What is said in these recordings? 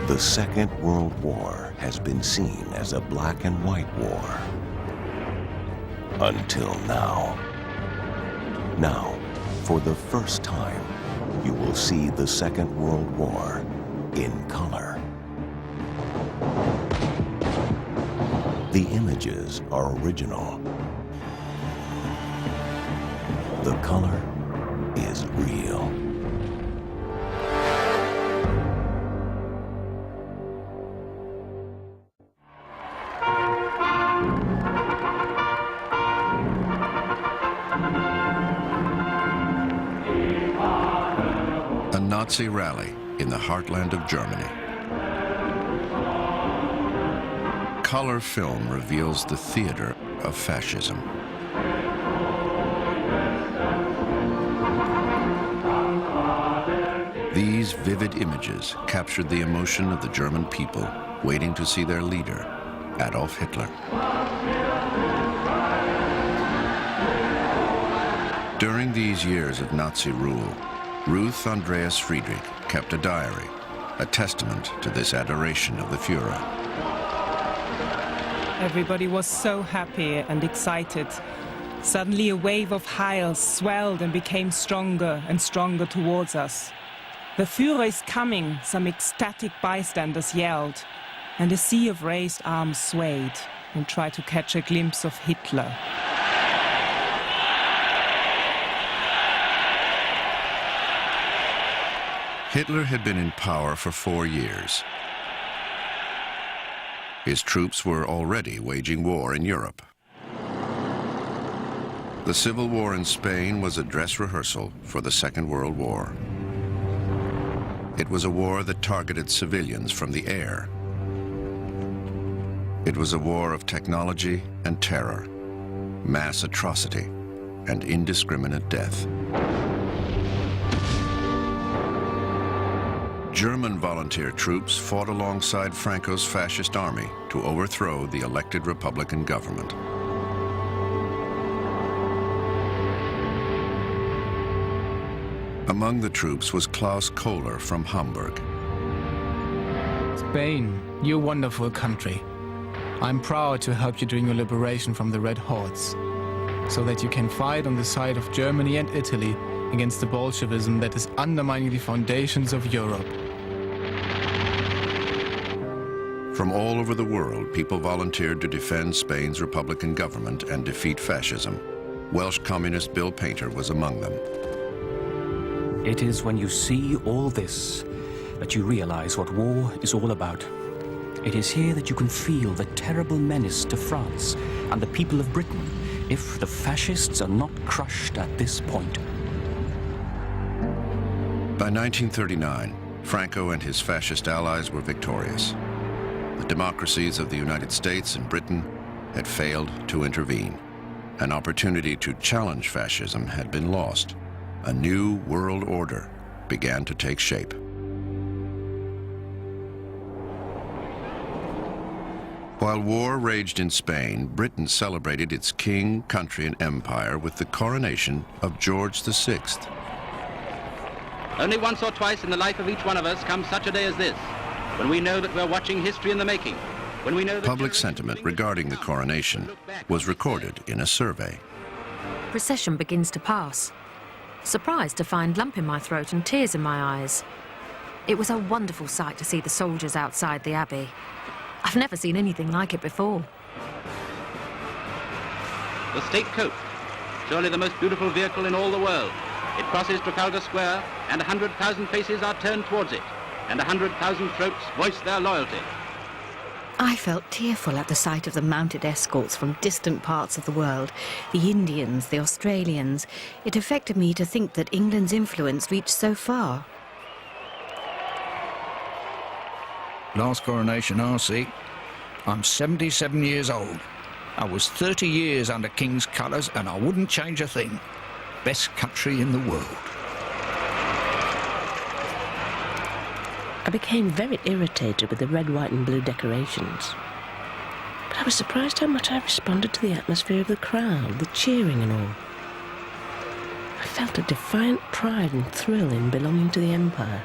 The Second World War has been seen as a black and white war. Until now. Now, for the first time, you will see the Second World War in color. The images are original. The color is real. A Nazi rally in the heartland of Germany. Color film reveals the theater of fascism. These vivid images captured the emotion of the German people waiting to see their leader, Adolf Hitler. During these years of Nazi rule, Ruth Andreas Friedrich kept a diary, a testament to this adoration of the Führer. Everybody was so happy and excited. Suddenly a wave of Heil swelled and became stronger and stronger towards us. The Führer is coming, some ecstatic bystanders yelled, and a sea of raised arms swayed and tried to catch a glimpse of Hitler. Hitler had been in power for 4 years. His troops were already waging war in Europe. The civil war in Spain was a dress rehearsal for the Second World War. It was a war that targeted civilians from the air. It was a war of technology and terror, mass atrocity, and indiscriminate death. German volunteer troops fought alongside Franco's fascist army to overthrow the elected Republican government. Among the troops was Klaus Kohler from Hamburg. Spain, you wonderful country. I'm proud to help you during your liberation from the Red Hordes, so that you can fight on the side of Germany and Italy against the Bolshevism that is undermining the foundations of Europe. From all over the world, people volunteered to defend Spain's Republican government and defeat fascism. Welsh communist Bill Painter was among them. It is when you see all this that you realize what war is all about. It is here that you can feel the terrible menace to France and the people of Britain if the fascists are not crushed at this point. By 1939, Franco and his fascist allies were victorious. The democracies of the United States and Britain had failed to intervene. An opportunity to challenge fascism had been lost. A new world order began to take shape. While war raged in Spain, Britain celebrated its king, country, and empire with the coronation of George VI. Only once or twice in the life of each one of us comes such a day as this, when we know that we're watching history in the making, when we know that Public sentiment regarding the coronation was recorded in a survey. Procession begins to pass. Surprised to find lump in my throat and tears in my eyes. It was a wonderful sight to see the soldiers outside the Abbey. I've never seen anything like it before. the state coach, surely the most beautiful vehicle in all the world. It crosses Trafalgar Square, and 100,000 faces are turned towards it, and 100,000 throats voice their loyalty. I felt tearful at the sight of the mounted escorts from distant parts of the world, the Indians, the Australians. It affected me to think that England's influence reached so far. Last coronation, RC. I'm 77 years old. I was 30 years under King's colours and I wouldn't change a thing. Best country in the world. I became very irritated with the red, white and blue decorations. But I was surprised how much I responded to the atmosphere of the crowd, the cheering and all. I felt a defiant pride and thrill in belonging to the Empire.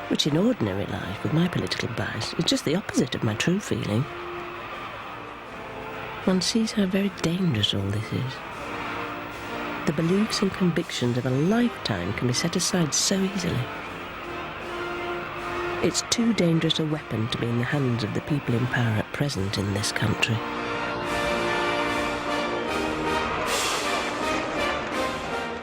which in ordinary life, with my political bias, is just the opposite of my true feeling. One sees how very dangerous all this is. The beliefs and convictions of a lifetime can be set aside so easily. It's too dangerous a weapon to be in the hands of the people in power at present in this country.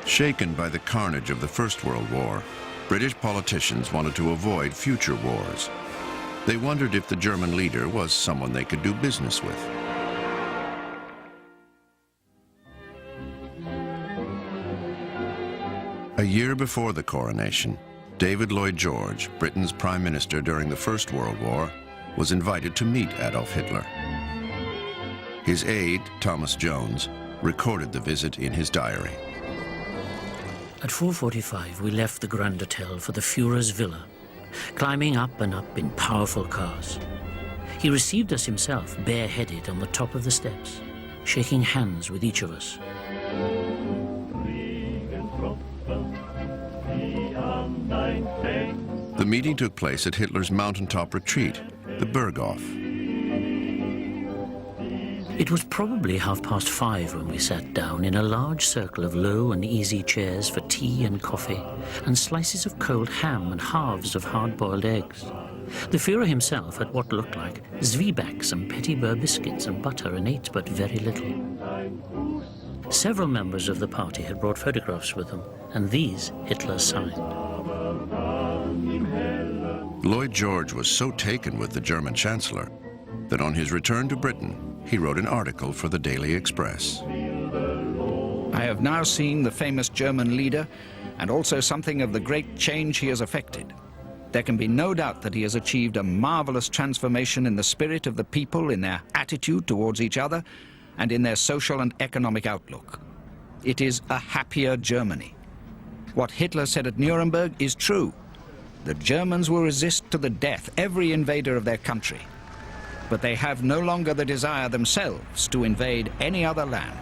Shaken by the carnage of the First World War, British politicians wanted to avoid future wars. They wondered if the German leader was someone they could do business with. A year before the coronation, David Lloyd George, Britain's Prime Minister during the First World War, was invited to meet Adolf Hitler. His aide, Thomas Jones, recorded the visit in his diary. At 4:45, we left the Grand Hotel for the Führer's villa, climbing up and up in powerful cars. He received us himself, bareheaded on the top of the steps, shaking hands with each of us. The meeting took place at Hitler's mountaintop retreat, the Berghof. It was probably 5:30 when we sat down in a large circle of low and easy chairs for tea and coffee, and slices of cold ham and halves of hard-boiled eggs. The Führer himself had what looked like Zwieback, some Petit Beurre biscuits and butter, and ate but very little. Several members of the party had brought photographs with them, and these Hitler signed. Lloyd George was so taken with the German Chancellor that on his return to Britain, he wrote an article for the Daily Express. I have now seen the famous German leader and also something of the great change he has effected. There can be no doubt that he has achieved a marvelous transformation in the spirit of the people, in their attitude towards each other, and in their social and economic outlook. It is a happier Germany. What Hitler said at Nuremberg is true. The Germans will resist to the death every invader of their country. But they have no longer the desire themselves to invade any other land.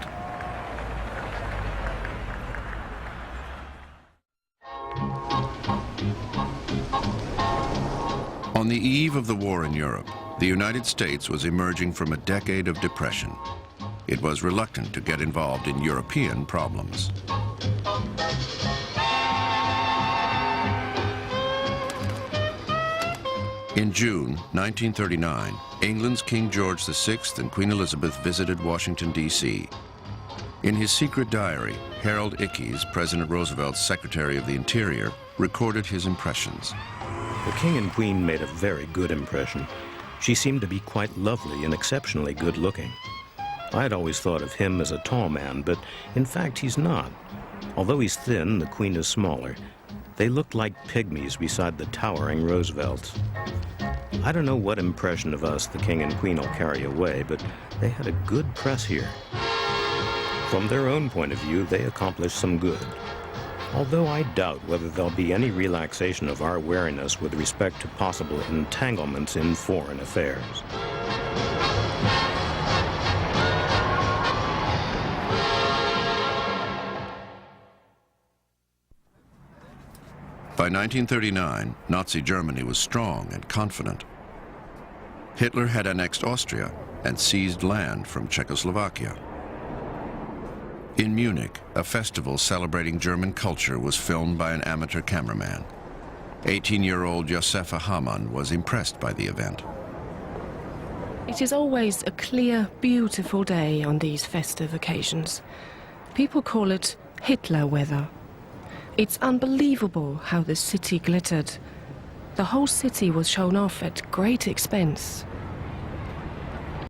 On the eve of the war in Europe, the United States was emerging from a decade of depression. It was reluctant to get involved in European problems. In June 1939, England's King George VI and Queen Elizabeth visited Washington, D.C. In his secret diary, Harold Ickes, President Roosevelt's Secretary of the Interior, recorded his impressions. The King and Queen made a very good impression. She seemed to be quite lovely and exceptionally good-looking. I had always thought of him as a tall man, but in fact he's not. Although he's thin, the Queen is smaller. They looked like pygmies beside the towering Roosevelt. I don't know what impression of us the King and Queen will carry away, but they had a good press here. From their own point of view, they accomplished some good. Although I doubt whether there'll be any relaxation of our wariness with respect to possible entanglements in foreign affairs. By 1939, Nazi Germany was strong and confident. Hitler had annexed Austria and seized land from Czechoslovakia. In Munich, a festival celebrating German culture was filmed by an amateur cameraman. 18-year-old Josefa Hamann was impressed by the event. It is always a clear, beautiful day on these festive occasions. People call it Hitler weather. It's unbelievable how the city glittered. The whole city was shown off at great expense.